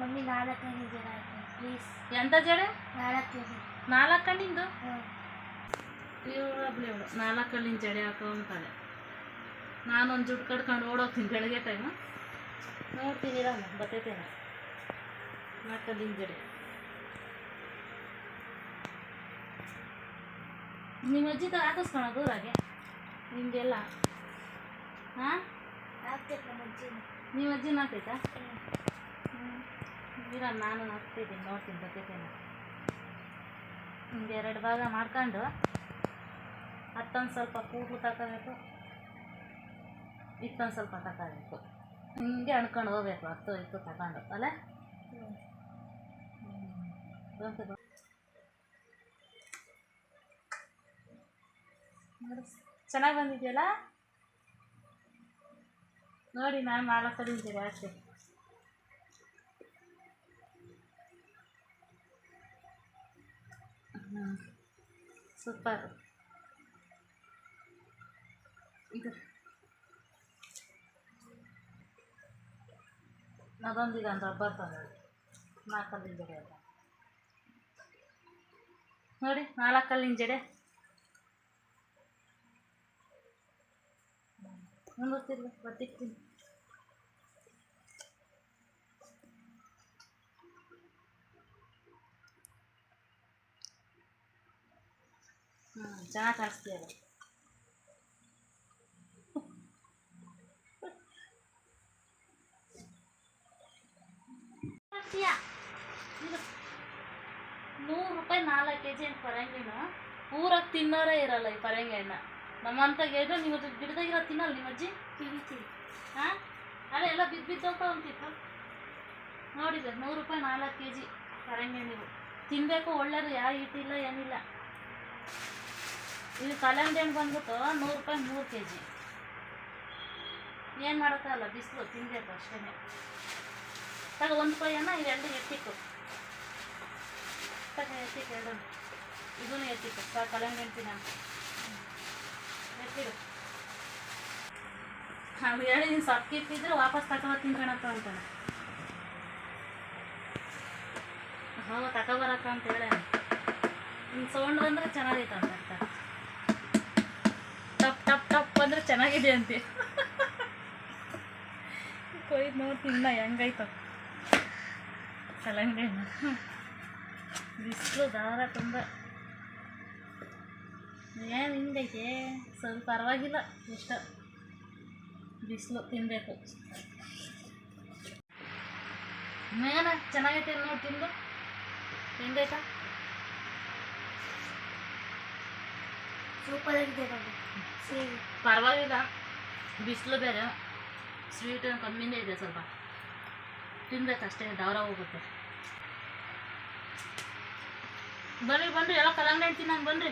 Mummy 4 ಕಣ್ಣಿ ಜಡೆ ಹಾಕಿ please. ಎಂತ ಜಡೆ? 4 ಕಣ್ಣಿ. 4 ಕಣ್ಣಿಂದು? ಇವಳು 4 ಕಣ್ಣಿನ ಜಡೆ ಹಾಕೋ ಅಂತಾಳೆ. ನಾನೊಂದು ಜುಟ್ಟು ಕಟ್ಕೊಂಡು ಓಡೋಗ್ತೀನಿ ಬೆಳಗ್ಗೆ ಟೈಮು. ನೋಡ್ತೀನಿರಲ್ಲ ಬರ್ತೈತೇನ 4 ಕಣ್ಣಿನ ಜಡೆ. ನಿಮ್ಮ ಅಜ್ಜಿ ತರ ಹಾಕಿಸ್ಕೊಳೋದು ಊರಾಗೆ ನಿಮಗೆಲ್ಲ? ಹಾಂ ಹಾಕ್ತೈತೆ ನಮ್ಮ ಅಜ್ಜಿನ. ನಿಮ್ಮ ಅಜ್ಜಿನ ಹಾಕೈತಾ? ಇರ ನಾನು ಹಾಕ್ತಿದ್ದೀನಿ, ನೋಡ್ತೀನಿ ಬರ್ತೈತೇನ. ಹಿಂಗೆ 2 ಭಾಗ ಮಾಡ್ಕೊಂಡು ಹತ್ತೊಂದು ಸ್ವಲ್ಪ ಕೂದಲು ತಗೋಬೇಕು, ಇತ್ತೊಂದು ಸ್ವಲ್ಪ ತಗೋಬೇಕು. ಹಿಂಗೆ ಅಣ್ಕೊಂಡು ಹೋಗ್ಬೇಕು, ಹತ್ತು ಇತ್ತು ತಗೊಂಡು ಅಲ್ಲ. ಚೆನ್ನಾಗಿ ಬಂದಿದೆಯಲ್ಲ ನೋಡಿ. ನಾನು 4 ಕಡೆ ಅಷ್ಟೇ. ಸೂಪರ್. ಇದು ಅದೊಂದಿದೆ ಅಂತ ರಬ್ಬರ್ ತಂದು 4 ಕಲ್ಲಿನ ಜಡೆ ಅಲ್ಲ ನೋಡಿ. 4 ಕಲ್ಲಿನ ಜಡೆ ಮುಂದುತ್ತಿಲ್ಲ ಬರ್ತಿಕ್ತೀನಿ. ಚೆನ್ನಾಗಿ ಕಾಣಿಸ್ತೀಯಲ್ಲ. ₹100 4 kg ಅಂತ ಪರಂಗಿನ ಊರಾಗ ತಿನ್ನೋರೇ ಇರಲ್ಲ ಈ ಪರಂಗಿ ಹಣ್ಣ. ನಮ್ಮಂತಾಗ ಏನು ನೀವು ಗಿಡದಾಗಿರೋ ತಿನ್ನಲ್ಲ ನಿಮ್ಮ ಅಜ್ಜಿ? ತಿಂತೀವಿ. ಹಾಂ ಅದೇ ಎಲ್ಲ ಬಿದ್ದೋಗ್ತಾ ಅಂತಿತ್ತು ನೋಡಿದ್ರೆ. ₹100 4 kg ಪರಂಗಿ ನೀವು ತಿನ್ನಬೇಕು, ಒಳ್ಳೇದು, ಯಾವ ಹಿಟ್ಟಿಲ್ಲ ಏನಿಲ್ಲ. ಇದು ಕಲ್ಲಂಗಡಿ ಹಣ್ಣು ಬಂದ್ಬಿಟ್ಟು ₹100 3 kg. ಏನು ಮಾಡೋಕ್ಕಲ್ಲ, ಬಿಸಿಲು ತಿನ್ನಬೇಕು ಅಷ್ಟೇ. ತಗ 1 ರೂಪಾಯಿನ ಇವೆರಡು ಎತ್ತಿಕ್ಕು, ತಗ ಎತ್ತಿಕ್ಕು, ಎರಡು ಇದೂ ಎತ್ತಿಕ್ಕು. ಕಲ್ಲಂಗಡಿ ಹಣ್ಣು ತಿನ್ನ ಎತ್ತಿಡು. ನಾವು ಹೇಳಿ ನೀನು ಸೊಪ್ಪಿಟ್ಟಿದ್ರೆ ವಾಪಸ್ ತಗೊಬರ್ತೀನಿ ಕಣಪ್ಪ ಅಂತಾನೆ. ಹೌದು ತಗೊಬರಕ್ಕ ಅಂತ ಹೇಳ. ಹಿಂಗೆ ಸೌಂಡ್ ಬಂದರೆ ಚೆನ್ನಾಗೈತೆ ಅಂತ ಅರ್ಥ. ಟಪ್ ಟಪ್ ಟಪ್ ಅಂದರೆ ಚೆನ್ನಾಗಿದೆ ಅಂತೆ. ಕೊಯ್ದು ನೋಡ್ತೀನಿ ಇನ್ನ ಹೆಂಗೈತ ಕಲ್ಲಂಗಡಿ ಹಣ್ಣು. ಬಿಸಿಲು ದಾರ ತುಂಬ. ಏನು ಹಿಂಗೈತೆ ಸ್ವಲ್ಪ ಪರವಾಗಿಲ್ಲ, ಇಷ್ಟ ಬಿಸಿಲು ತಿನ್ನಬೇಕು. ಮೇನ ಚೆನ್ನಾಗೈತೆ ನೋಡಿ ತಿಂದು. ಹೆಂಗೈತಾ? ಸೂಪರ್ ಆಗಿದೆ ನೋಡಿ. ಪರವಾಗಿಲ್ಲ, ಬಿಸಿಲು ಬೇರೆ, ಸ್ವೀಟ್ ಕಮ್ಮಿನೇ ಇದೆ. ಸ್ವಲ್ಪ ತಿನ್ಬೇಕಷ್ಟೇ, ದವರ ಹೋಗುತ್ತೆ. ಬನ್ರಿ ಬನ್ರಿ ಎಲ್ಲ ಕಲ್ಲಂಗಡಿ ಹಣ್ಣು ತಿನ್ನೋಣ ಬನ್ರಿ.